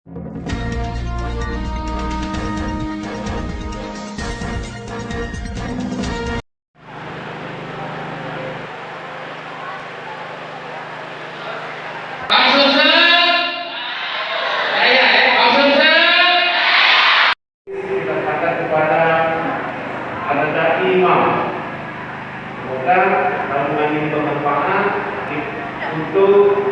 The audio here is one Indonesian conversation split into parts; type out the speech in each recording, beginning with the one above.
Kepada anak imam, semoga tabungan ini bermanfaat untuk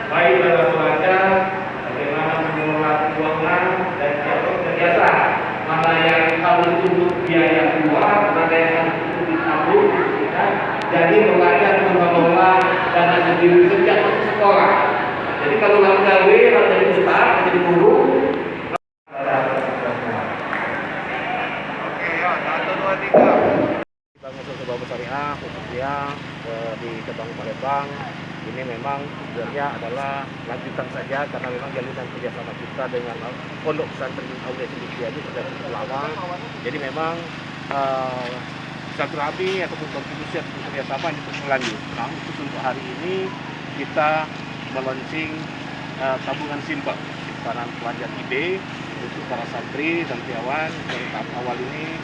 baik dalam belajar bagaimana mengelola keuangan dan terbiasa mana yang harus untuk biaya keluar, mana yang harus untuk ditabung, jadi belajar mengelola dana sendiri sejak sekolah. Jadi kalau nggak gawe, harus jadi ustaz, jadi guru. Bank Usaha Babu Syariah khususnya di cabang Palembang ini memang tujuannya adalah lanjutan saja karena memang jalinan kerjasama kita dengan Pondok Pesantren Aulia Cendekia ini sudah cukup lama. Jadi memang silaturahmi ataupun kontribusi ataupun kerjasama ini terus berlanjut. Nah, khusus untuk hari ini kita melaunching tabungan simpel simpanan pelajar IB untuk para santri dan santriwan. Dari tahap awal ini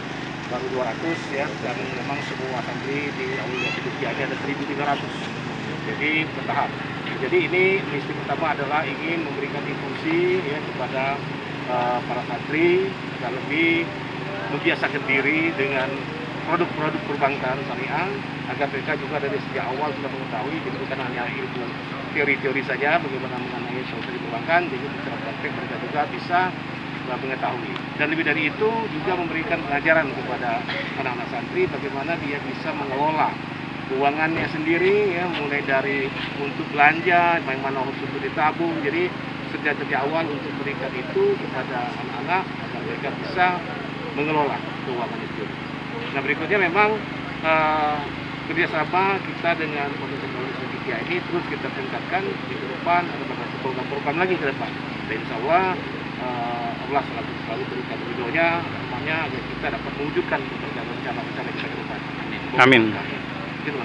baru 200 ya, dan memang semua santri di Aulia Cendekia ini ada 1.300. Jadi bertahap. Jadi ini misi pertama adalah ingin memberikan infusi ya kepada para santri dan lebih membiasakan diri dengan produk-produk perbankan syariah agar mereka juga dari sejak awal sudah mengetahui, jadi bukan hanya ilmu teori-teori saja bagaimana mengenai solusi perbankan, jadi secara praktek mereka juga bisa mengetahui. Dan lebih dari itu juga memberikan pengajaran kepada anak-anak santri bagaimana dia bisa mengelola keuangannya sendiri ya, mulai dari untuk belanja, bagaimana harus untuk ditabung. Jadi sejak awal untuk memberikan itu kepada anak-anak agar mereka bisa mengelola keuangan itu. Nah, berikutnya memang kerjasama kita dengan Pondok Aulia Cendekia ini terus kita tingkatkan di depan, ada beberapa program-program lagi ke depan. Dan insya Allah Allah selalu berikan ridhonya, rahmatnya agar kita dapat mewujudkan rencana-rencana kita ke depan. Amin. Gitu,